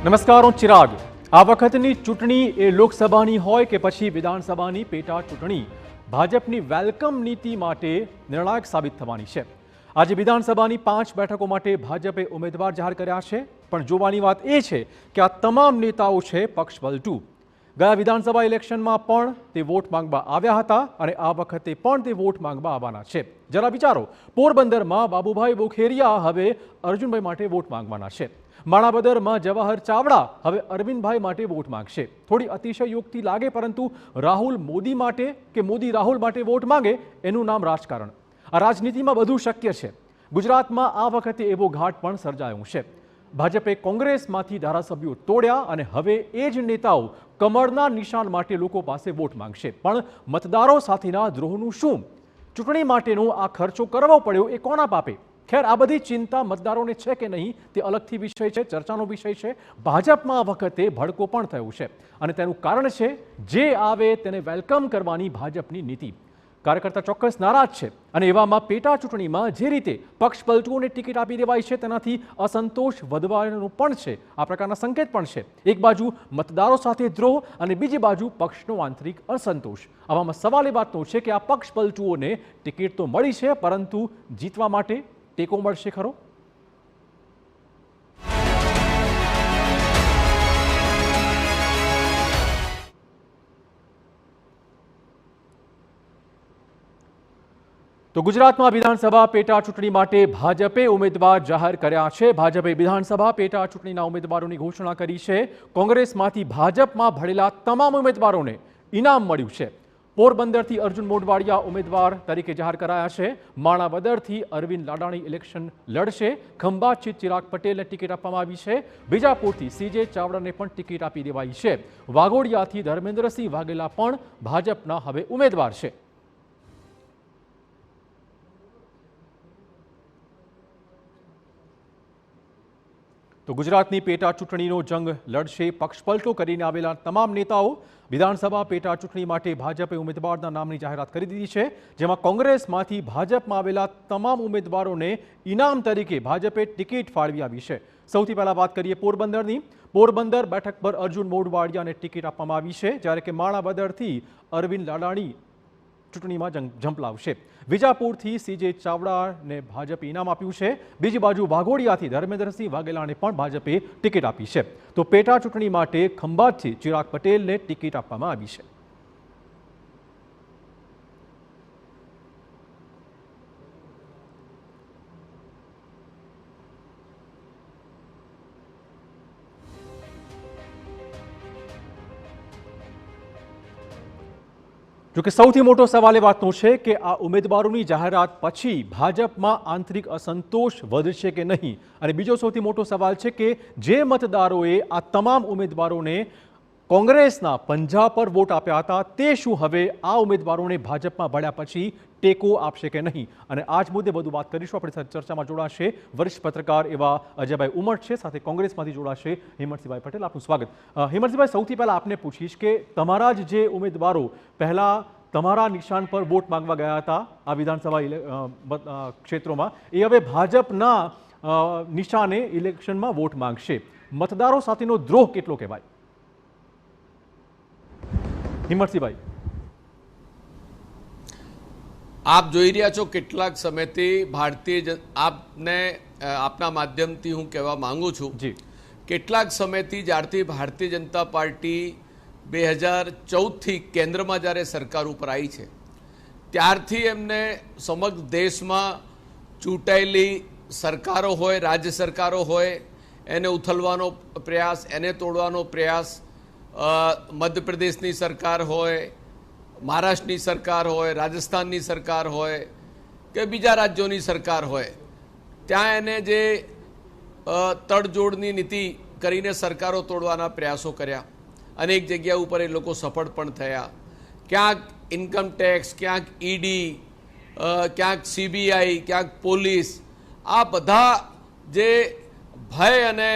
નમસ્કાર, હું ચિરાગ. આ વખતની ચૂંટણી એ લોકસભાની હોય કે પછી વિધાનસભાની પેટા ચૂંટણી, ભાજપની વેલકમ નીતિ માટે નિર્ણાયક સાબિત થવાની છે. આજે વિધાનસભાની 5 બેઠકો માટે ભાજપે ઉમેદવાર જાહેર કર્યા છે, પણ જોવાની વાત એ છે કે આ તમામ નેતાઓ છે પક્ષપલટુ. ગયા વિધાનસભા ઇલેક્શનમાં પણ તે વોટ માંગવા આવ્યા હતા અને આ વખતે પણ તે વોટ માંગવા આવવાના છે. જરા વિચારો, પોરબંદરમાં બાબુભાઈ બોખેરિયા હવે અર્જુનભાઈ માટે વોટ માંગવાના છે. માણાવદરમાં જવાહર ચાવડા હવે અરવિંદભાઈ માટે વોટ માંગશે. થોડી અતિશયોક્તિ લાગે, પરંતુ રાહુલ મોદી માટે કે મોદી રાહુલ માટે વોટ માંગે એનું નામ રાજકારણ. આ રાજનીતિમાં બધું શક્ય છે. ગુજરાતમાં આ વખતે એવો ઘાટ પણ સર્જાયો છે. ભાજપે કોંગ્રેસમાંથી ધારાસભ્યો તોડ્યા અને હવે એ જ નેતાઓ કમળના નિશાન માટે લોકો પાસે વોટ માંગશે. પણ મતદારો સાથેના દ્રોહનું શું? ચૂંટણી માટેનો આ ખર્ચો કરવો પડ્યો એ કોના પાપે? ખેર, આ બધી ચિંતા મતદારોને છે કે નહીં તે અલગથી વિષય છે, ચર્ચાનો વિષય છે. ભાજપમાં આ વખતે ભડકો પણ થયો છે અને તેનું કારણ છે જે આવે તેને વેલકમ કરવાની ભાજપની નીતિ. કાર્યકર્તા ચોક્કસ નારાજ છે અને એવામાં પેટા ચૂંટણીમાં જે રીતે પક્ષપલટુઓને ટિકિટ આપી દેવાય છે તેનાથી અસંતોષ વધવાનો પણ છે. આ પ્રકારના સંકેત પણ છે. એક બાજુ મતદારો સાથે દ્રોહ અને બીજી બાજુ પક્ષનો આંતરિક અસંતોષ. આવામાં સવાલ એ વાતનો છે કે આ પક્ષપલટુઓને ટિકિટ તો મળી છે, પરંતુ જીતવા માટે ટેકો મળશે ખરો? તો ગુજરાતમાં વિધાનસભા પેટા ચૂંટણી માટે ભાજપે ઉમેદવાર જાહેર કર્યા છે. ભાજપે વિધાનસભા પેટા ચૂંટણીના ઉમેદવારોની ઘોષણા કરી છે. કોંગ્રેસમાંથી ભાજપમાં ભળેલા તમામ ઉમેદવારોને ઇનામ મળ્યું છે. પોરબંદરથી અર્જુન મોઢવાડિયા ઉમેદવાર તરીકે જાહેર કરાયા છે. માણાવદરથી અરવિંદ લાડાણી ઇલેક્શન લડશે. ખંભાતથી ચિરાગ પટેલને ટિકિટ આપવામાં આવી છે. બીજાપુરથી સીજે ચાવડાને પણ ટિકિટ આપી દેવાઈ છે. વાઘોડિયાથી ધર્મેન્દ્રસિંહ વાઘેલા પણ ભાજપના હવે ઉમેદવાર છે. તો ગુજરાતની પેટા ચૂંટણીનો જંગ લડશે પક્ષપલટો કરીને આવેલા તમામ નેતાઓ. વિધાનસભા પેટા ચૂંટણી માટે ભાજપે ઉમેદવારના નામની જાહેરાત કરી દીધી છે, જેમાં કોંગ્રેસમાંથી ભાજપમાં આવેલા તમામ ઉમેદવારોને ઇનામ તરીકે ભાજપે ટિકિટ ફાળવી આવી છે. સૌથી પહેલા વાત કરીએ પોરબંદરની. પોરબંદર બેઠક પર અર્જુન મોઢવાડિયાને ટિકિટ આપવામાં આવી છે, જ્યારે કે માણાવદરથી અરવિંદ લાડાણી ચૂંટણીમાં ઝંપલાવશે. વિજાપુરથી સીજે ચાવડાને ભાજપે ઇનામ આપ્યું છે. બીજી બાજુ વાઘોડિયાથી ધર્મેન્દ્રસિંહ વાઘેલાને પણ ભાજપે ટિકિટ આપી છે. તો પેટા ચૂંટણી માટે ખંભાતથી ચિરાગ પટેલને ટિકિટ આપવામાં આવી છે. જોકે સૌથી મોટો સવાલ એ વાતનો છે કે આ ઉમેદવારોની જાહેરાત પછી ભાજપમાં આંતરિક અસંતોષ વધશે કે નહીં. અને બીજો સૌથી મોટો સવાલ છે કે જે મતદારોએ આ તમામ ઉમેદવારોને કોંગ્રેસના પંજા પર વોટ આપ્યા હતા, તે શું હવે આ ઉમેદવારોને ભાજપમાં ભળ્યા પછી ટેકો આપશે કે નહીં? અને આ જ મુદ્દે વધુ વાત કરીશું. આપણી સાથે ચર્ચામાં જોડાશે વરિષ્ઠ પત્રકાર એવા અજયભાઈ ઉમટ છે, સાથે કોંગ્રેસમાંથી જોડાશે હેમંતસિંહભાઈ પટેલ. આપનું સ્વાગત. હેમંતસિંહભાઈ, સૌથી પહેલા આપને પૂછીશ કે તમારા જ જે ઉમેદવારો પહેલા તમારા નિશાન પર વોટ માંગવા ગયા હતા આ વિધાનસભા ક્ષેત્રોમાં, એ હવે ભાજપના નિશાને ઇલેક્શનમાં વોટ માંગશે. મતદારો સાથેનો દ્રોહ કેટલો કહેવાય? હિંમતસિંહભાઈ, આપ જોઈ રહ્યા છો કેટલાક સમયથી આપના માધ્યમથી હું કહેવા માંગુ છું, કેટલાક સમયથી જ્યારથી ભારતીય જનતા પાર્ટી 2014થી કેન્દ્રમાં જ્યારે સરકાર ઉપર આવી છે, ત્યારથી એમને સમગ્ર દેશમાં ચૂંટાયેલી સરકારો હોય, રાજ્ય સરકારો હોય, એને ઉથલવાનો પ્રયાસ, એને તોડવાનો પ્રયાસ, મધ્યપ્રદેશની સરકાર હોય, મહારાષ્ટ્રની સરકાર હોય, રાજસ્થાનની સરકાર હોય કે બીજા રાજ્યોની સરકાર હોય, ત્યાં એને જે તડજોડની નીતિ કરીને સરકારો તોડવાના પ્રયાસો કર્યા. અનેક જગ્યા ઉપર એ લોકો સફળ પણ થયા. ક્યાંક ઇન્કમ ટેક્સ, ક્યાંક ઈડી, ક્યાંક સીબીઆઈ, ક્યાંક પોલીસ, આ બધા જે ભય અને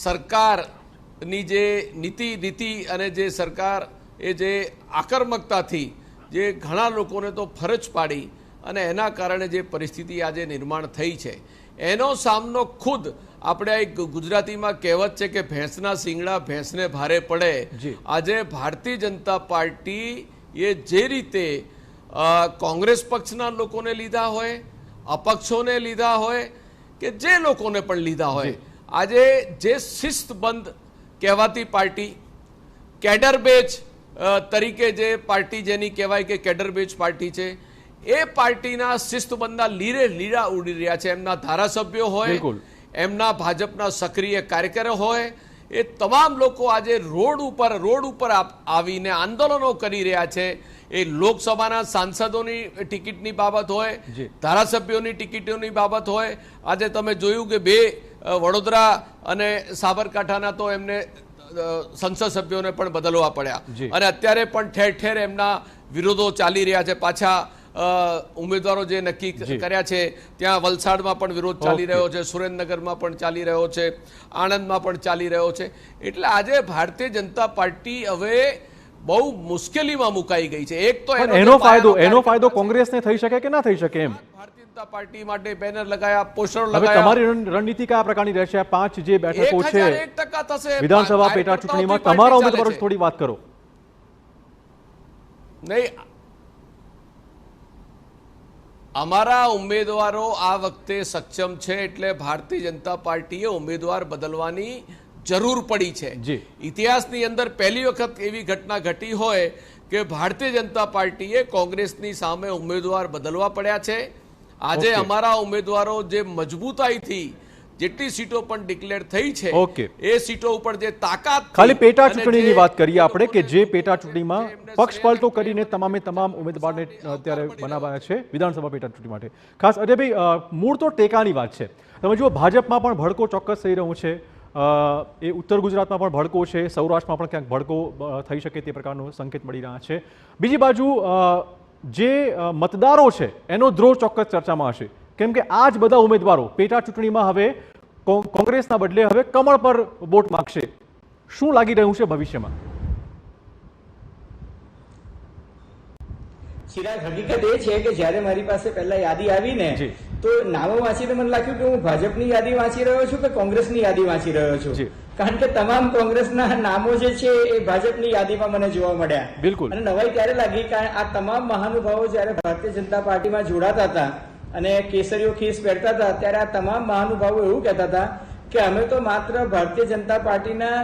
સરકારની જે નીતિ અને જે સરકાર એ જે આક્રમકતાથી જે ઘણા લોકોને તો ફરજ પાડી અને એના કારણે જે પરિસ્થિતિ આજે નિર્માણ થઈ છે, એનો સામનો ખુદ આપણે એક ગુજરાતીમાં કહેવત છે કે ભેંસના શિંગડા ભેંસને ભારે પડે. આજે ભારતીય જનતા પાર્ટી એ જે રીતે કોંગ્રેસ પક્ષના લોકોને લીધા હોય, અપક્ષોને લીધા હોય કે જે લોકોને પણ લીધા હોય, આજે જે શિસ્તબંધ કહેવાતી પાર્ટી, કેડર બેચ તરીકે જે પાર્ટી જેની કહેવાય કે કેડર બેચ પાર્ટી છે, એ પાર્ટીના શિસ્તબંધના લીરા ઉડી રહ્યા છે. એમના ધારાસભ્યો હોય, એમના ભાજપના સક્રિય કાર્યકરો હોય, એ તમામ લોકો આજે રોડ ઉપર આવીને આંદોલનો કરી રહ્યા છે. એ લોકસભાના સાંસદોની ટિકિટની બાબત હોય, ધારાસભ્યોની ટિકિટોની બાબત હોય. આજે તમે જોયું કે બે વડોદરા અને સાબરકાંઠાના તો એમને સંસદ સભ્યોને પણ બદલવા પડ્યા અને અત્યારે પણ ઠેર ઠેર એમના વિરોધો ચાલી રહ્યા છે. પાછા ઉમેદવારો જે નક્કી કર્યા છે ત્યાં વલસાડમાં પણ વિરોધ ચાલી રહ્યો છે, સુરેન્દ્રનગરમાં પણ ચાલી રહ્યો છે, આણંદમાં પણ ચાલી રહ્યો છે. એટલે આજે ભારતીય જનતા પાર્ટી હવે બહુ મુશ્કેલીમાં મુકાઈ ગઈ છે. એક તો એનો ફાયદો કોંગ્રેસને થઈ શકે કે ના થઈ શકે એમ ભારતીય જનતા પાર્ટી માટે બેનર લગાયા, પોસ્ટરો લગાયા. તમારી રણનીતિ કયા પ્રકારની રહેશે? 5 જે બેઠકો છે 1% થશે વિધાનસભા પેટા ચૂંટણીમાં, તમારા ઉમેદવારો થોડી વાત કરો. નહીં, અમારા ઉમેદવારો આ વખતે સક્ષમ છે એટલે ભારતીય જનતા પાર્ટીએ ઉમેદવાર બદલવાની જરૂર પડી છે. ઇતિહાસની અંદર પહેલી વખત એવી ઘટના ઘટી હોય કે ભારતીય જનતા પાર્ટીએ કોંગ્રેસની સામે ઉમેદવાર બદલવા પડ્યા છે. આજે અમારા ઉમેદવારો જે મજબૂતાઈથી જેટલી સીટો પણ ડિક્લેર થઈ છે એ સીટો ઉપર જે તાકાત, ખાલી પેટા ચૂંટણીની વાત કરીએ આપણે કે જે પેટા ચૂંટણીમાં પક્ષ પલટો કરીને તમામ ઉમેદવારને અત્યારે બનાવાયા છે વિધાનસભા પેટા ચૂંટણી માટે. ખાસ અજયભાઈ, મૂળ તો ટેકાની વાત છે. તમે જુઓ ભાજપમાં પણ ભડકો ચોક્કસ થઈ રહ્યો છે, એ ઉત્તર ગુજરાતમાં પણ ભડકો છે, સૌરાષ્ટ્રમાં પણ ક્યાંક ભડકો થઈ શકે તે પ્રકારનો સંકેત મળી રહ્યા છે. બીજી બાજુ જે મતદારો છે એનો દ્રોહ ચોક્કસ ચર્ચામાં હશે, કેમ કે આ જ બધા ઉમેદવારો પેટા ચૂંટણીમાં હવે કોંગ્રેસના બદલે હવે કમળ પર વોટ માંગશે. શું લાગી રહ્યું છે ભવિષ્યમાં? ચિરાગ, હકીકત એ છે કે જ્યારે મારી પાસે પહેલા યાદી આવી ને તો નામો વાંચીને મને લાગ્યું કે હું ભાજપની યાદી વાંચી રહ્યો છું કે કોંગ્રેસની યાદી વાંચી રહ્યો છું, કારણ કે તમામ કોંગ્રેસના નામો જે છે એ ભાજપની યાદીમાં મને જોવા મળ્યા. બિલકુલ. અને નવાઈ ત્યારે લાગી કારણ આ તમામ મહાનુભાવો જ્યારે ભારતીય જનતા પાર્ટીમાં જોડાતા હતા અને કેસરીઓ ખીસ પહેરતા હતા ત્યારે આ તમામ મહાનુભાવો એવું કહેતા હતા કે અમે તો માત્ર ભારતીય જનતા પાર્ટીના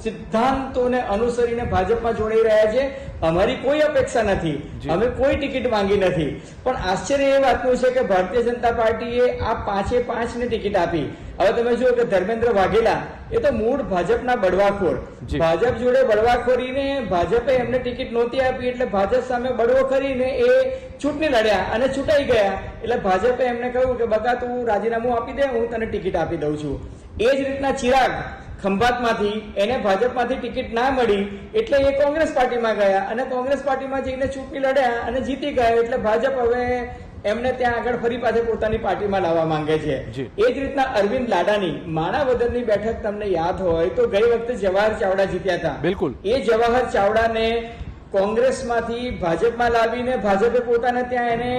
સિદ્ધાંતોને અનુસરીને ભાજપમાં જોડાઈ રહ્યા છે, અમારી કોઈ અપેક્ષા નથી, અમે કોઈ ટિકિટ માંગી નથી. પણ આશ્ચર્ય એ વાતનું છે કે ભારતીય જનતા પાર્ટીએ આ 5 ને ટિકિટ આપી. હવે તમે જુઓ કે ધર્મેન્દ્ર વાઘેલા એ તો મૂળ ભાજપના બળવાખોર, ભાજપ જોડે બળવાખોરીને ભાજપે એમને ટિકિટ નહોતી આપી એટલે ભાજપ સામે બળવો કરીને એ ચૂંટણી લડ્યા અને ચૂંટાઈ ગયા. એટલે ભાજપે એમને કહ્યું કે બકા તું રાજીનામું આપી દે, હું તને ટિકિટ આપી દઉં છું. એ જ રીતના ચિરાગ ખંભાતમાંથી એને ભાજપમાંથી ટિકિટ ના મળી એટલે એ કોંગ્રેસ પાર્ટીમાં ગયા અને કોંગ્રેસ પાર્ટીમાં જઈને ચૂંટણી લડ્યા અને જીતી ગયા. એટલે ભાજપ હવે એમને ત્યાં આગળ ફરી પાછળ પોતાની પાર્ટીમાં લાવવા માંગે છે. એ જ રીતના અરવિંદ લાડાની માણાવદરની બેઠક તમને યાદ હોય તો ગઈ વખતે જવાહર ચાવડા જીત્યા હતા. બિલકુલ. એ જવાહર ચાવડાને કોંગ્રેસમાંથી ભાજપમાં લાવીને ભાજપે પોતાને ત્યાં એને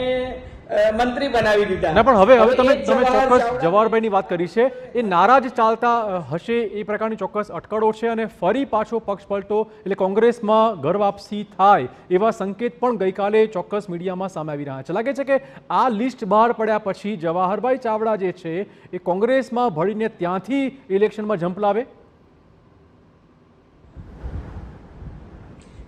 મંત્રી બનાવી દીધા. ના, પણ હવે તમે ચોક્કસ જવાહરભાઈની વાત કરી છે, એ નારાજ ચાલતા હશે એ પ્રકારની ચોક્કસ અટકળો છે અને ફરી પાછો પક્ષ પલટો એટલે કોંગ્રેસમાં ઘર વાપસી થાય એવા સંકેત પણ ગઈકાલે ચોક્કસ મીડિયામાં સામે આવી રહ્યા છે. લાગે છે કે આ લિસ્ટ બહાર પડ્યા પછી જવાહરભાઈ ચાવડા જે છે એ કોંગ્રેસમાં ભળીને ત્યાંથી ઇલેક્શનમાં જંપ લાવે.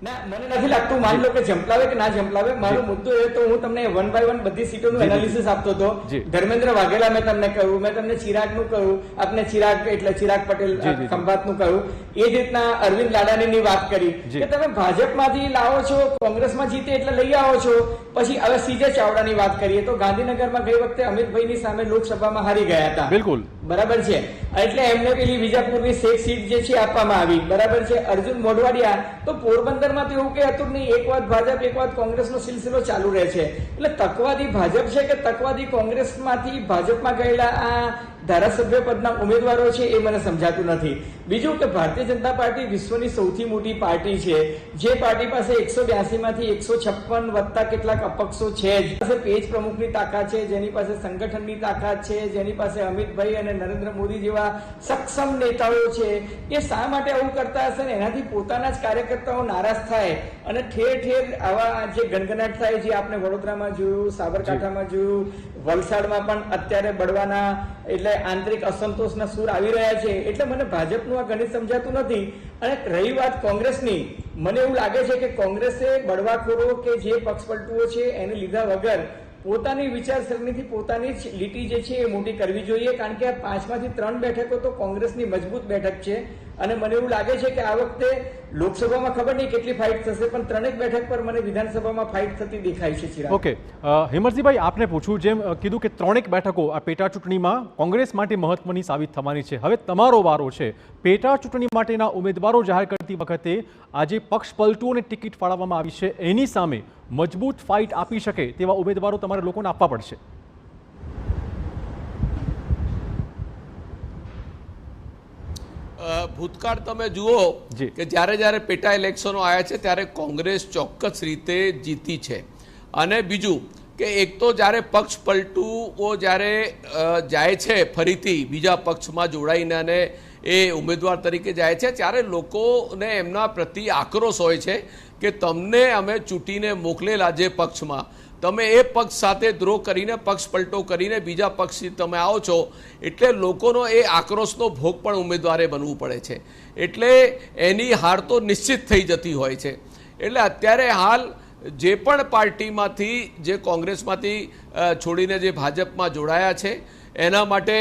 ના, મને નથી લાગતું. માની લો કે જંપલાવે કે ના જંપલાવે, મારો મુદ્દો એ તો હું તમને 1 by 1 બધી સીટોનું એનાલિસિસ આપતો હતો. ધર્મેન્દ્ર વાઘેલા મેં તમને કહ્યું, મેં તમને ચિરાગનું કહ્યું, આપને ચિરાગ એટલે ચિરાગ પટેલ ખંભાતનું કહ્યું, એ જ રીતના અરવિંદ લાડાણીની વાત કરી કે તમે ભાજપમાંથી લાવો છો, કોંગ્રેસમાં જીતે એટલે લઈ આવો છો. પછી હવે સીજે ચાવડાની વાત કરીએ તો ગાંધીનગરમાં ગઈ વખતે અમિતભાઈની સામે લોકસભામાં હારી ગયા હતા. બિલકુલ બરાબર છે. એટલે એમને પેલી વિજાપુરની શેખ સીટ જે છે આપવામાં આવી. બરાબર છે. અર્જુન મોઢવાડિયા તો પોરબંદર માં તો એવું કે હતું નહીં, એક વાત ભાજપ એક વાત કોંગ્રેસનો સિલસિલો ચાલુ રહે છે. એટલે તકવાદી ભાજપ છે કે તકવાદી કોંગ્રેસમાંથી ભાજપમાં ગયેલા આ ધારાસભ્ય પદના ઉમેદવારો છે એ મને સમજાતું નથી. બીજું કે ભારતીય જનતા પાર્ટી વિશ્વની સૌથી મોટી પાર્ટી છે, જે પાર્ટી પાસે 182 માંથી 156 વત્તા કેટલાક અપક્ષો છે, પાસે પેજ પ્રમુખની તાકાત છે, જેની પાસે સંગઠનની તાકાત છે, જેની પાસે અમિતભાઈ અને નરેન્દ્ર મોદી જેવા સક્ષમ નેતાઓ છે, એ શા માટે આવું કરતા હશે ને એનાથી પોતાના જ કાર્યકર્તાઓ નારાજ થાય અને ઠેર ઠેર આવા જે ગણગણાટ થાય, જે આપણે વડોદરામાં જોયું, સાબરકાંઠામાં જોયું, વલસાડમાં પણ અત્યારે બળવાના એટલે આંતરિક અસંતોષના સૂર આવી રહ્યા છે. એટલે મને ભાજપનું આ ગણિત સમજાતું નથી. અને રહી વાત કોંગ્રેસની, મને એવું લાગે છે કે કોંગ્રેસે બળવાખોરો કે જે પક્ષપલટુઓ છે એને લીધા વગર પોતાની વિચારસરણીથી પોતાની જ લીટી જે છે એ મોટી કરવી જોઈએ, કારણ કે આ 5 માંથી 3 બેઠકો તો કોંગ્રેસની મજબૂત બેઠક છે. અને મને એવું લાગે છે કે આ વખતે લોકસભામાં ખબર નહીં કેટલી ફાઇટ થશે, પણ 3 બેઠક પર મને વિધાનસભામાં ફાઇટ થતી દેખાય છે. ચિરાગ, ઓકે, હિંમતજીભાઈ, આપને પૂછું, જેમ કીધું કે 3 બેઠકો આ પેટા ચૂંટણીમાં કોંગ્રેસ માટે મહત્વની સાબિત થવાની છે. હવે તમારો વારો છે. પેટા ચૂંટણી માટેના ઉમેદવારો જાહેર કરતી વખતે આજે પક્ષ પલટુઓને ટિકિટ ફાળવવામાં આવી છે, એની સામે મજબૂત ફાઇટ આપી શકે તેવા ઉમેદવારો તમારે લોકોને આપવા પડશે. ભૂતકાળ તમે જુઓ કે જ્યારે પેટા ઇલેક્શનો આવ્યા છે ત્યારે કોંગ્રેસ ચોક્કસ રીતે જીતી છે. અને બીજું કે એક તો જ્યારે પક્ષ પલટુઓ જ્યારે જાય છે ફરીથી બીજા પક્ષમાં જોડાઈને અને એ ઉમેદવાર તરીકે જાય છે, ત્યારે લોકોને એમના પ્રતિ આક્રોશ હોય છે કે તમને અમે ચૂંટીને મોકલેલા જે પક્ષમાં, તમે એ પક્ષ સાથે દ્રોહ કરીને પક્ષ પલટો કરીને બીજા પક્ષથી તમે આવો છો, એટલે લોકોનો એ આક્રોશનો ભોગ પણ ઉમેદવારે બનવું પડે છે. એટલે એની હાર તો નિશ્ચિત થઈ જતી હોય છે. એટલે અત્યારે હાલ જે પણ પાર્ટીમાંથી, જે કોંગ્રેસમાંથી છોડીને જે ભાજપમાં જોડાયા છે, એના માટે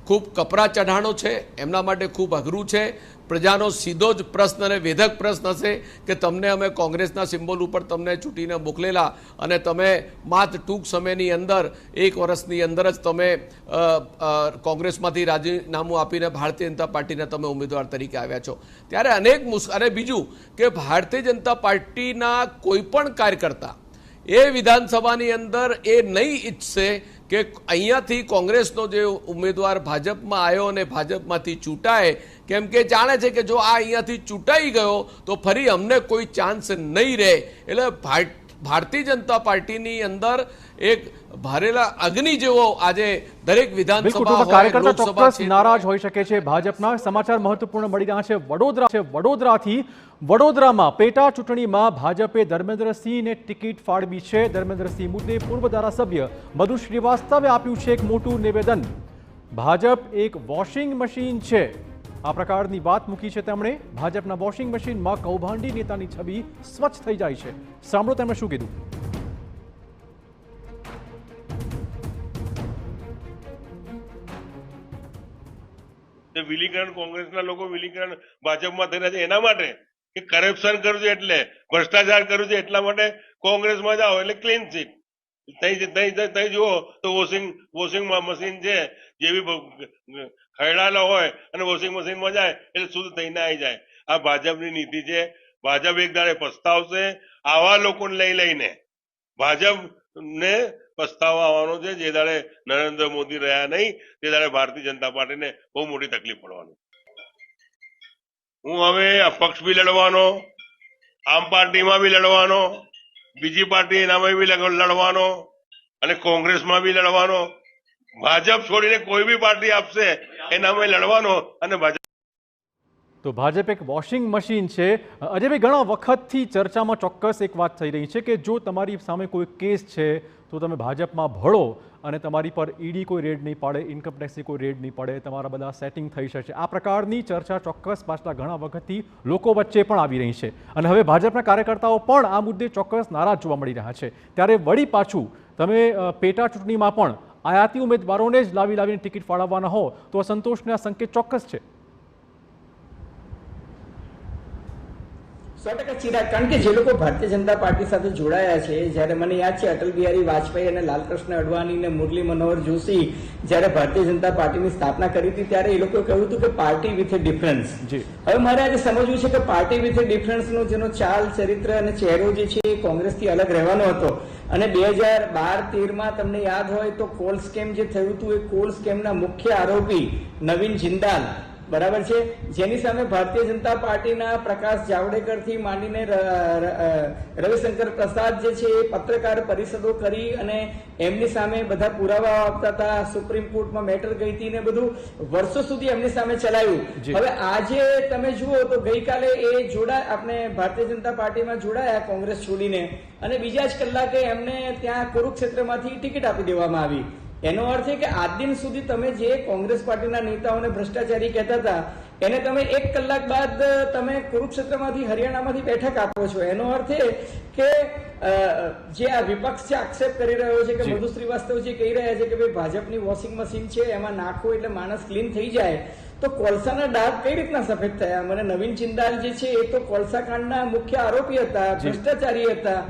ખૂબ કપરા ચઢાણો છે, એમના માટે ખૂબ અઘરું છે. પ્રજાનો સીધો જ પ્રશ્ન અને વેધક પ્રશ્ન હશે કે તમને અમે કોંગ્રેસના સિમ્બોલ ઉપર તમને ચૂંટીને મોકલેલા અને તમે માત્ર ટૂંક સમયની અંદર 1 વર્ષની અંદર જ તમે કોંગ્રેસમાંથી રાજીનામું આપીને ભારતીય જનતા પાર્ટીના તમે ઉમેદવાર તરીકે આવ્યા છો. ત્યારે અનેક અને બીજું કે ભારતીય જનતા પાર્ટીના કોઈ પણ કાર્યકર્તા એ વિધાનસભાની અંદર એ નહીં ઈચ્છશે કે અહીંયાથી કોંગ્રેસનો જે ઉમેદવાર ભાજપમાં આવ્યો અને ભાજપમાંથી ચૂંટાય, કેમ કે જાણે છે કે જો આ અહીંયાથી ચૂંટાઈ ગયો તો ફરી અમને કોઈ ચાન્સ નહીં રહે. એટલે ભારતીય જનતા પાર્ટીની અંદર એક ભરેલા અગ્નિ જેવો આજે દરેક વિધાનસભા કાર્યકર્તા ચોક્કસ નારાજ હોઈ શકે છે. ભાજપના સમાચાર મહત્વપૂર્ણ મળી રહ્યા છે. વડોદરામાં પેટા ચૂંટણીમાં ભાજપે ધર્મેન્દ્રસિંહને ટિકિટ ફાળવી છે. ધર્મેન્દ્રસિંહ મુદ્દે પૂર્વ ધારાસભ્ય મધુ શ્રીવાસ્તવે આપ્યું છે એક મોટું નિવેદન. ભાજપ એક વોશિંગ મશીન છે, આ પ્રકારની વાત મૂકી છે તેમણે. ભાજપના વોશિંગ મશીનમાં કૌભાંડી નેતાની છબી સ્વચ્છ થઈ જાય છે. સાંભળો તેમણે શું કીધું. વિલીકરણ કોંગ્રેસના લોકો વિલીકરણ ભાજપમાં થઈ રહ્યા છે એના માટે કે કરપ્શન કર્યું છે, એટલે ભ્રષ્ટાચાર કર્યું છે, એટલા માટે કોંગ્રેસમાં જાઓ એટલે ક્લીન સીટ. તઈ જુઓ તો વોશિંગ મશીન છે, જેવી ખરડાયેલા હોય અને વોશિંગ મશીનમાં જાય એટલે શુદ્ધ થઈને આવી જાય. આ ભાજપની નીતિ છે. ભાજપ એક દાડે પસ્તાવશે. આવા લોકોને લઈને ભાજપને પસ્તાવા આવવાનો છે. જે દાડે નરેન્દ્ર મોદી રહ્યા નહીં તે દાડે ભારતીય જનતા પાર્ટીને બહુ મોટી તકલીફ પડવાની. હું હવે અપક્ષ બી લડવાનો, આમ પાર્ટીમાં બી લડવાનો, બીજી પાર્ટી એનામાં બી લડવાનો અને કોંગ્રેસમાં બી લડવાનો. ભાજપ છોડીને કોઈ બી પાર્ટી આપશે એનામાં લડવાનો. અને તો ભાજપ એક વોશિંગ મશીન છે. અજયભાઈ, ઘણા વખતથી ચર્ચામાં ચોક્કસ એક વાત થઈ રહી છે કે જો તમારી સામે કોઈ કેસ છે તો તમે ભાજપમાં ભળો અને તમારી પર ઈડી કોઈ રેડ નહીં પાડે, ઇન્કમ ટેક્સની કોઈ રેડ નહીં પડે, તમારા બધા સેટિંગ થઈ શકે. આ પ્રકારની ચર્ચા ચોક્કસ પાછલા ઘણા વખતથી લોકો વચ્ચે પણ આવી રહી છે અને હવે ભાજપના કાર્યકર્તાઓ પણ આ મુદ્દે ચોક્કસ નારાજ જોવા મળી રહ્યા છે. ત્યારે વળી પાછું તમે પેટા ચૂંટણીમાં પણ આયાતી ઉમેદવારોને જ લાવીને ટિકિટ ફાળવવાના હો તો અસંતોષના સંકેત ચોક્કસ છે. 100% ચિરાગ, કારણ કે જે લોકો ભારતીય જનતા પાર્ટી સાથે જોડાયા છે, જ્યારે મને યાદ છે અટલ બિહારી વાજપેયી અને લાલકૃષ્ણ અડવાણી ને મુરલી મનોહર જોશી જ્યારે ભારતીય જનતા પાર્ટીની સ્થાપના કરી હતી ત્યારે એ લોકોએ કહ્યું હતું કે પાર્ટી વિથ એ ડિફરન્સ. હવે મારે આજે સમજવું છે કે પાર્ટી વિથ એ ડિફરન્સનો જેનો ચાલ, ચરિત્ર અને ચહેરો જે છે એ કોંગ્રેસથી અલગ રહેવાનો હતો અને 2012-13 તમને યાદ હોય તો કોલ સ્કેમ જે થયું હતું, એ કોલ સ્કેમના મુખ્ય આરોપી નવીન જિંદાલ, બરાબર છે, જેની સામે ભારતીય જનતા પાર્ટીના પ્રકાશ જાવડેકર થી માંડીને રવિશંકર પ્રસાદ જે છે એ પત્રકાર પરિષદો કરી અને એમની સામે બધા પુરાવા આપતા હતા, સુપ્રીમ કોર્ટમાં મેટર ગઈ હતી ને બધું વર્ષો સુધી એમની સામે ચલાવ્યું. હવે આજે તમે જુઓ તો ગઈકાલે એ આપણે ભારતીય જનતા પાર્ટીમાં જોડાયા કોંગ્રેસ છોડીને, અને બીજા જ કલાકે એમને ત્યાં કુરુક્ષેત્રમાંથી ટિકિટ આપી દેવામાં આવી. એનો અર્થ એ કે આજ દિન સુધી તમે જે કોંગ્રેસ પાર્ટીના નેતાઓને ભ્રષ્ટાચારી કહેતા હતા એને તમે 1 કલાક બાદ તમે કુરુક્ષેત્રમાંથી હરિયાણામાંથી બેઠક આપો છો. એનો અર્થ એ કે જે આ વિપક્ષ છે આક્ષેપ કરી રહ્યો છે કે મધુ શ્રીવાસ્તવ જે કહી રહ્યા છે કે ભાઈ ભાજપની વોશિંગ મશીન છે, એમાં નાખો એટલે માણસ ક્લીન થઈ જાય, તો કોલસાના ડાઘ કઈ રીતના સફેદ થયા? મને નવીન જિંદાલ જે છે એ તો કોલસા કાંડના મુખ્ય આરોપી હતા, ભ્રષ્ટાચારી હતા.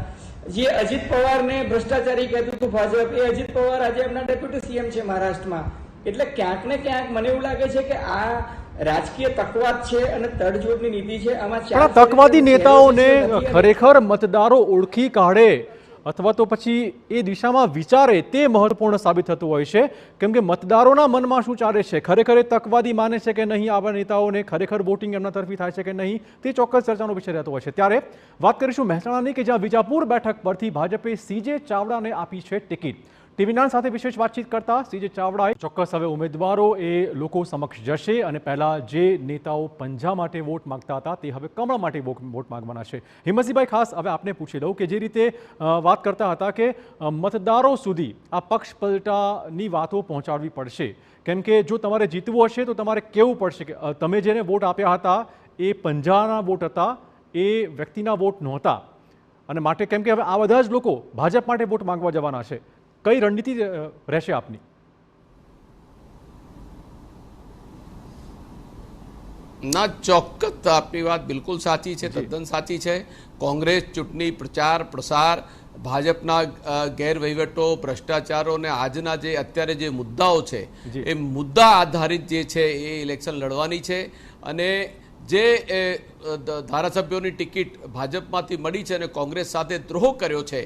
જે અજીત પવારને ભ્રષ્ટાચારી કહેતું હતું ભાજપ, એ અજીત પવાર આજે એમના ડેપ્યુટી સીએમ છે મહારાષ્ટ્રમાં. એટલે ક્યાંક ને ક્યાંક મને એવું લાગે છે કે આ રાજકીય તકવાદ છે અને તડજોડની નીતિ છે. આમાં તકવાદી નેતાઓને ખરેખર મતદારો ઓળખી કાઢે અથવા તો પછી એ દિશામાં વિચારે તે મહત્વપૂર્ણ સાબિત થતું હોય છે, કેમ કે મતદારોના મનમાં શું ચાલે છે, ખરેખર એ તકવાદી માને છે કે નહીં, આવા નેતાઓને ખરેખર વોટિંગ એમના તરફી થાય છે કે નહીં, તે ચોક્કસ ચર્ચાનો વિષય રહેતો હોય છે. ત્યારે વાત કરીશું મહેસાણાની, કે જ્યાં વિજાપુર બેઠક પરથી ભાજપે CJ ચાવડાને આપી છે ટિકિટ. ટીવી9 સાથે વિશેષ વાતચીત કરતા CJ ચાવડાએ ચોક્કસ હવે ઉમેદવારો એ લોકો સમક્ષ જશે અને પહેલા જે નેતાઓ પંજા માટે વોટ માંગતા હતા તે હવે કમળ માટે વોટ માંગવાના છે. હિંમતસિંહભાઈ, ખાસ હવે આપને પૂછી લઉં કે જે રીતે વાત કરતા હતા કે મતદારો સુધી આ પક્ષ પલટાની વાતો પહોંચાડવી પડશે, કેમ કે જો તમારે જીતવું હશે તો તમારે કહેવું પડશે કે તમે જેને વોટ આપ્યા હતા એ પંજાના વોટ હતા, એ વ્યક્તિના વોટ નહોતા, અને માટે કેમ કે હવે આ બધા જ લોકો ભાજપ માટે વોટ માંગવા જવાના છે. કઈ રણનીતિ રહેશે આપની? ના, ચોક્કસ આપની વાત બિલકુલ સાચી છે, તદ્દન સાચી છે. કોંગ્રેસ ચૂંટણી પ્રચાર પ્રસાર, ભાજપના ગેરવહીવટો, ભ્રષ્ટાચારો અને આજના જે અત્યારે જે મુદ્દાઓ છે એ મુદ્દા આધારિત જે છે એ ઇલેક્શન લડવાની છે. અને જે ધારાસભ્યોની ટિકિટ ભાજપમાંથી મળી છે અને કોંગ્રેસ સાથે દ્રોહ કર્યો છે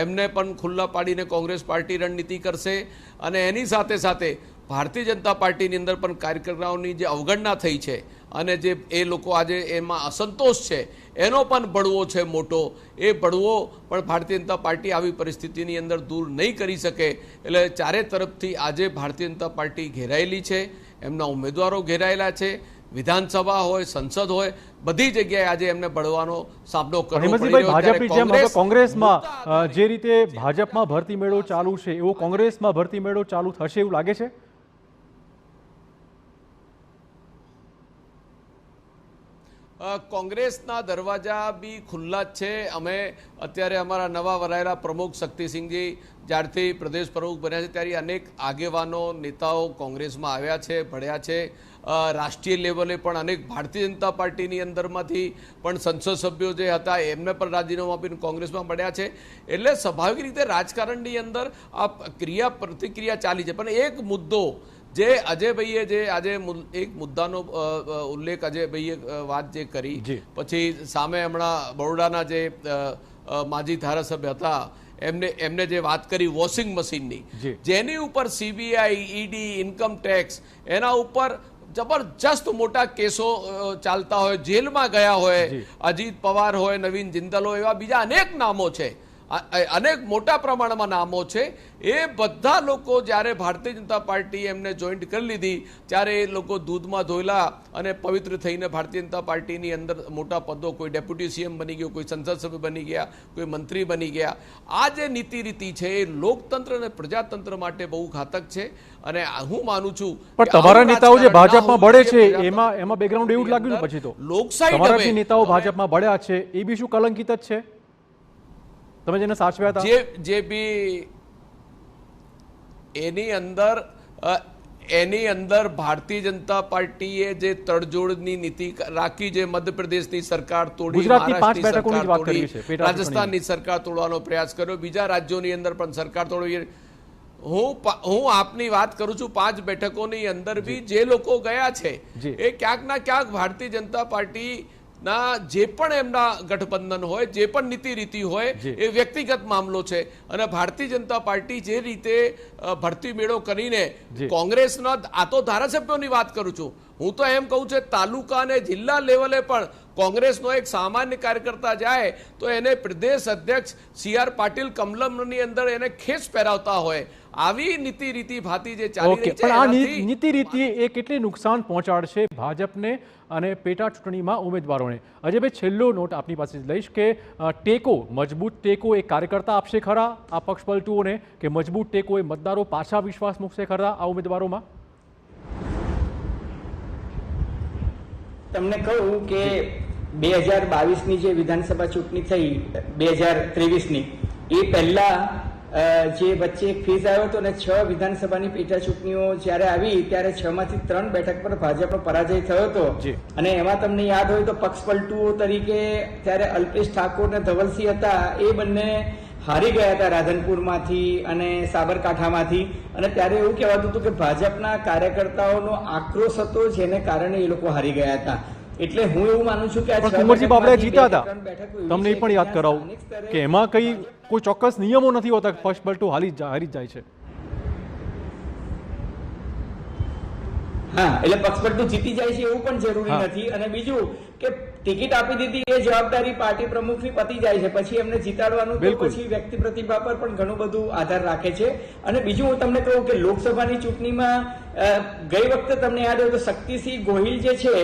એમને પણ ખુલ્લા પાડીને કોંગ્રેસ પાર્ટી રણનીતિ કરશે. અને એની સાથે સાથે ભારતીય જનતા પાર્ટીની અંદર પણ કાર્યકર્તાઓની જે અવગણના થઈ છે અને જે એ લોકો આજે એમાં અસંતોષ છે એનો પણ બળવો છે મોટો, એ બળવો પણ ભારતીય જનતા પાર્ટી આવી પરિસ્થિતિની અંદર દૂર નહીં કરી શકે. એટલે ચારે તરફથી આજે ભારતીય જનતા પાર્ટી ઘેરાયેલી છે, એમના ઉમેદવારો ઘેરાયેલા છે, વિધાનસભા હોય, સંસદ હોય, બધી જગ્યાએ આજે એમને બળવાનો સામનો કરવો પડી રહ્યો છે. ભાજપની જેમ હવે કોંગ્રેસમાં જે રીતે ભાજપમાં ભરતી મેળો ચાલુ છે એવો કોંગ્રેસમાં ભરતી મેળો ચાલુ થશે એવું લાગે છે? કોંગ્રેસના દરવાજા બી ખુલ્લા જ છે. અમે અત્યારે અમારા નવા વરાયેલા પ્રમુખ શક્તિસિંહજી જ્યારથી પ્રદેશ પ્રમુખ બન્યા છે ત્યારે અનેક આગેવાનો નેતાઓ કોંગ્રેસમાં આવ્યા છે, ભળ્યા છે. રાષ્ટ્રીય લેવલે પણ અનેક ભારતીય જનતા પાર્ટીની અંદરમાંથી પણ સંસદ સભ્યો જે હતા એમને પણ રાજીનામું આપીને કોંગ્રેસમાં મળ્યા છે. એટલે સ્વાભાવિક રીતે રાજકારણની અંદર આ ક્રિયા પ્રતિક્રિયા ચાલી છે. પણ એક મુદ્દો જે અજયભાઈએ જે આજે એક મુદ્દાનો ઉલ્લેખ અજયભાઈએ વાત જે કરી, પછી સામે હમણાં બરોડાના જે માજી ધારાસભ્ય હતા એમને જે વાત કરી વોશિંગ મશીનની, જેની ઉપર CBI, ED, ઇન્કમ ટેક્સ એના ઉપર જબરજસ્ત મોટા કેસો ચાલતા હોય, જેલમાં ગયા હોય, અજીત પવાર હોય, નવીન જિંદલ હોય, એવા બીજા અનેક નામો છે, અનેક મોટા પ્રમાણમાં નામો છે. એ બધા લોકો જ્યારે ભારતીય જનતા પાર્ટી એમને જોઈન્ટ કરી લીધી ત્યારે એ લોકો દૂધમાં ધોયેલા અને પવિત્ર થઈને ભારતીય જનતા પાર્ટીની અંદર મોટા પદો, કોઈ ડેપ્યુટી CM બની ગયો, કોઈ સંસદ સભ્ય બની ગયા, કોઈ મંત્રી બની ગયા. આ જે નીતિ રીતિ છે એ લોકતંત્ર અને પ્રજાતંત્ર માટે બહુ ઘાતક છે. અને હું માનું છું પણ તમારા નેતાઓ જે ભાજપમાં બળે છે એમાં બેકગ્રાઉન્ડ એવું જ લાગ્યું ને પછી તો તમારા નેતાઓ ભાજપમાં બળ્યા છે એ બી શું કલંકિત જ છે? તમે જેને સાચવ્યા હતા જે બી એની અંદર ભારતીય જનતા પાર્ટીએ જે તડજોડની નીતિ રાખી, જે મધ્યપ્રદેશની સરકાર તોડી, ગુજરાતની 5 બેઠકોની વાત કરી છે, રાજસ્થાનની સરકાર તોડવાનો પ્રયાસ કર્યો, બીજા રાજ્યોની અંદર પણ સરકાર તોડવી. હું આપની વાત કરું છું 5 બેઠકોની અંદર બી જે લોકો ગયા છે એ ક્યાંક ના ક્યાંક ભારતીય જનતા પાર્ટી ના જે પણ એમના ગઠબંધન હોય, જે પણ નીતિ રીતિ હોય એ વ્યક્તિગત મામલો છે. અને ભારતીય જનતા પાર્ટી જે રીતે ભરતી મેળો કરીને કોંગ્રેસના, આ તો ધારાસભ્યોની વાત કરું છું, હું તો એમ કહું છું તાલુકા અને જિલ્લા લેવલે પણ કોંગ્રેસનો એક સામાન્ય કાર્યકર્તા જાય તો એને પ્રદેશ અધ્યક્ષ CR પાટીલ કમલમની અંદર એને ખેસ પહેરાવતા હોય, આવી નીતિ રીતિ ભાતી જે ચાલી રહી છે. પણ આ નીતિ રીતિ એ કેટલી નુકસાન પહોંચાડશે ભાજપને અને પેટા ચૂંટણીમાં ઉમેદવારોને? અજયભાઈ, છેલ્લો નોટ આપની પાસે લઈશ કે ટેકો, મજબૂત ટેકો એ કાર્યકર્તા આપશે ખરા આ પક્ષ પલટુઓને, કે મજબૂત ટેકો એ મતદારો પાછા વિશ્વાસ મૂકશે ખરા આ ઉમેદવારોમાં? તમને કહું કે 2022ની જે વિધાનસભા ચૂંટણી થઈ 2023ની, એ પહેલા જે વચ્ચે એક ફેઝ આવ્યો હતો અને 6 વિધાનસભાની પેટા ચૂંટણીઓ જ્યારે આવી ત્યારે 6 માંથી 3 બેઠક પર ભાજપનો પરાજય થયો હતો. અને એમાં તમને યાદ હોય તો પક્ષ પલટુઓ તરીકે ત્યારે અલ્પેશ ઠાકોર અને ધવલસિંહ હતા, એ બંને હારી ગયા હતા રાધનપુરમાંથી અને સાબરકાંઠામાંથી. અને ત્યારે એવું કહેવાતું હતું કે ભાજપના કાર્યકર્તાઓનો આક્રોશ હતો જેને કારણે એ લોકો હારી ગયા હતા. એટલે હું એવું માનું છું કે કુંવરજી બાબરા જીત્યા હતા, તમને એ પણ યાદ કરાવું કે એમાં કોઈ ચોક્કસ નિયમો નથી હોતા, પક્ષ પલટુ હારી જાય છે. હા, એટલે પક્ષ પલટુ જીતી જાય છે એવું પણ જરૂરી નથી. અને બીજું કે ટિકિટ આપી દીધી એ જવાબદારી પાર્ટી પ્રમુખની પતી જાય છે, પછી એમને જીતાડવાનું તો પછી વ્યક્તિ પ્રતિભા પર પણ ઘણું બધું આધાર રાખે છે. અને બીજું હું તમને કહું કે લોકસભાની ચૂંટણીમાં ગઈ વખતે તમને યાદ હોય તો શક્તિસિંહ ગોહિલ જે છે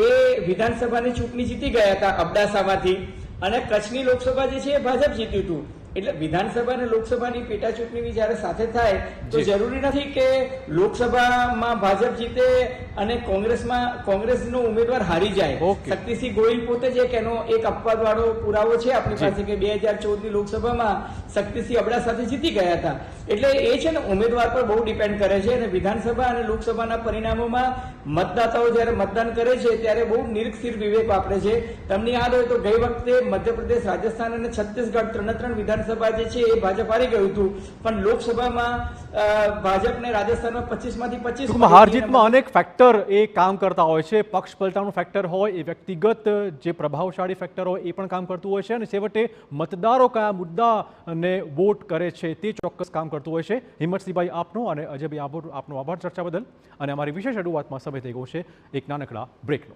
એ વિધાનસભાની ચૂંટણી જીતી ગયા હતા અબડાસામાંથી, અને કચ્છની લોકસભા જે છે એ ભાજપ જીત્યું હતું. એટલે વિધાનસભા અને લોકસભાની પેટા ચૂંટણીની જ્યારે સાથે થાય તો જરૂરી નથી કે લોકસભામાં ભાજપ જીતે અને કોંગ્રેસનો ઉમેદવાર હારી જાય. શક્તિસિંહ ગોહિલ પોતે જ એક અપવાદવાળો પુરાવો છે આપણી પાસે કે 2014ની લોકસભામાં શક્તિસિંહ અબડાસાથી જીતી ગયા હતા. એટલે એ છે ને ઉમેદવાર પર બહુ ડિપેન્ડ કરે છે. અને વિધાનસભા અને લોકસભાના પરિણામોમાં મતદાતાઓ જ્યારે મતદાન કરે છે ત્યારે બહુ નિરીક્ષિત વિવેક વાપરે છે. તમને યાદ હોય તો ગઈ વખતે મધ્યપ્રદેશ, રાજસ્થાન અને છત્તીસગઢ 3 વિધાનસભા જે છે એ ભાજપ હારી ગયું હતું, પણ લોકસભામાં ભાજપને રાજસ્થાનમાં 25માંથી 25. હાર જીતમાં અનેક ફેક્ટર એ કામ કરતા હોય છે. પક્ષ પલટાનું ફેક્ટર હોય, એ વ્યક્તિગત જે પ્રભાવશાળી ફેક્ટર હોય એ પણ કામ કરતું હોય છે, અને છેવટે મતદારો કયા મુદ્દાને વોટ કરે છે તે ચોક્કસ કામ કરતું હોય છે. હિંમતસિંહભાઈ આપનો અને અજયભાઈ આપનો આભાર ચર્ચા બદલ. અને અમારી વિશેષ રજૂઆતમાં સમય થઈ ગયો છે એક નાનકડા બ્રેકનો.